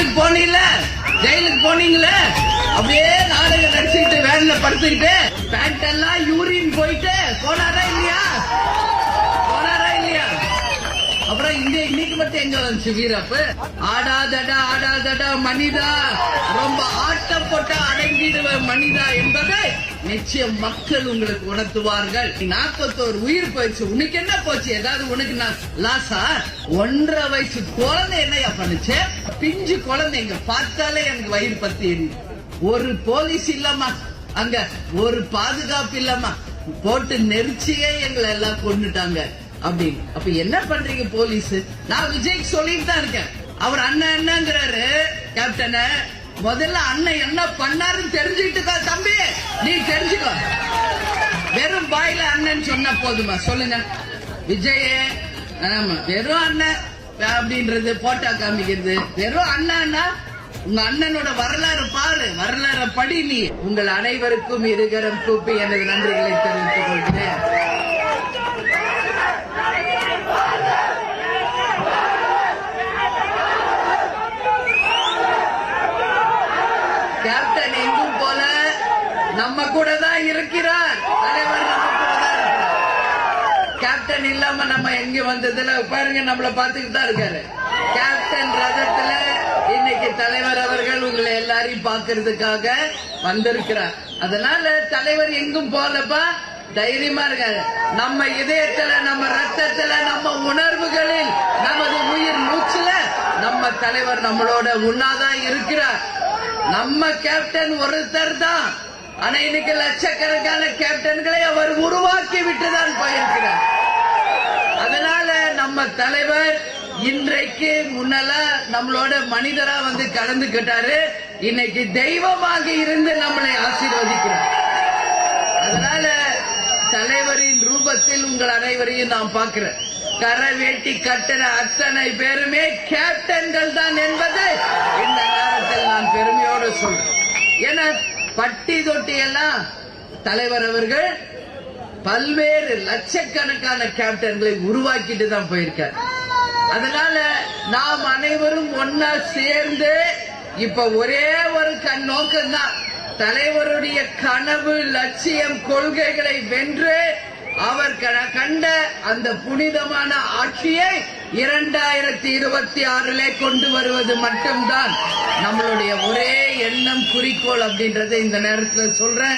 ஜெயிலுக்கு போனீங்கல்ல, ஜெயிலுக்கு போனீங்களே, அப்படியே நாடகம் நடிச்சுக்கிட்டு வேன்ல படுத்துக்கிட்டு பேண்ட் எல்லாம் யூரின் போயிட்டு போனாரா இல்லையா? போனாரா இல்லையா? அப்புறம் இன்னைக்கு மட்டும் எங்க வந்துச்சு வீரப்பு? ஆடாதடா ஆடாதடா மனிதா, ரொம்ப ஆட்டம் போட்டா அடங்கிடுவ மனிதா என்பதை நிச்சயம் மக்கள் உங்களுக்கு உணர்த்துவார்கள். 41 உயிர் போயிடுச்சு, உனக்கு என்ன போச்சு? ஏதாவது உனக்கு நான் லாசா? 1.5 வயசு குழந்தை என்னையா பண்ணுச்சு? பிஞ்சு குழந்தைங்க பார்த்தாலே எனக்கு வயிறு பத்தி எரியுது. ஒரு போலீஸ் இல்லம்மா, அங்க ஒரு பாதுகாப்பு இல்லம்மா, போட்டு நெரிச்சியே எங்களை எல்லாம் கொண்டுட்டாங்க அப்படின்னு. அப்ப என்ன பண்றீங்க போலீஸ்? நான் விஜய்க்கு சொல்லிட்டு தான் இருக்கேன். அவர் அண்ணன் என்னங்கிறாரு கேப்டன. முதல்ல அண்ணன் என்ன பண்ணாருன்னு தெரிஞ்சுக்கிட்டு தம்பி, நீ தெரிஞ்சுக்கோ. வெறும் பாயில அண்ணன் சொன்ன போதுமா? சொல்லுங்க விஜய். ஆமா, வெறும் அண்ணன் அப்படின்றது போட்டா காமிக்கிறது. வெறும் அண்ணா, உங்க அண்ணனோட வரலாறு பாரு, வரலாறு படி நீ. உங்கள் அனைவருக்கும் இருகரம் கூப்பி எனது நன்றிகளை தெரிவித்துக் கொள்கிறேன். கேப்டன் எங்கும் போல நம்ம கூட தான் இருக்கிறார். தலைவர் நம்ம கூட தான் இருக்கிறார். கேப்டன் இல்லாம நம்ம எங்க வந்ததுல பாருங்க, நம்மள பாத்துக்கிட்டு தான் இருக்காரு. கேப்டன் ரதத்துல இன்னைக்கு தலைவர் அவர்கள் உங்களை எல்லாரையும் பாக்குறதுக்காக வந்திருக்கிறார். அதனால தலைவர் எங்கும் போலப்பா, தைரியமா இருக்காரு. நம்ம இதயத்துல, நம்ம ரத்தத்துல, நம்ம உணர்வுகளில், நமது உயிர் மூச்சுல நம்ம தலைவர் நம்மளோட உண்ணாதான் இருக்கிறார். நம்ம கேப்டன் ஒருத்தர் தான். ஆனா இன்னைக்கு லட்சக்கணக்கான கேப்டன்களை அவர் உருவாக்கி விட்டுதான் போயிருக்கிறார். அதனால நம்ம தலைவர் இன்றைக்கு முன்னெல்லாம் நம்மளோட மனிதரா வந்து கலந்துகிட்டாரு, இன்னைக்கு தெய்வமாக இருந்து நம்மளை ஆசீர்வதிக்கிறார். அதனால தலைவரின் ரூபத்தில் உங்கள் அனைவரையும் நான் பார்க்கிறேன். கரை வேட்டி கட்டின அத்தனை பேருமே கேப்டன்கள் தான் என்பதை இந்த நேரத்தில் நான் பெருமையோடு சொல்றேன். ஏன்னா பட்டி தொட்டி எல்லாம் தலைவர் அவர்கள் பல்வேறு லட்சக்கணக்கான கேப்டன்களை உருவாக்கிட்டு தான் போயிருக்கார். அதனால நாம் அனைவரும் ஒன்னா சேர்ந்து இப்ப ஒரே ஒரு நோக்கம் தான், தலைவருடைய கனவு, லட்சியம், கொள்கைகளை வென்று அவர் கண்ட அந்த புனிதமான ஆட்சியை 2026 கொண்டு வருவது மட்டும்தான் நம்மளுடைய ஒரே எண்ணம், குறிக்கோள் அப்படின்றத இந்த நேரத்தில் சொல்றேன்.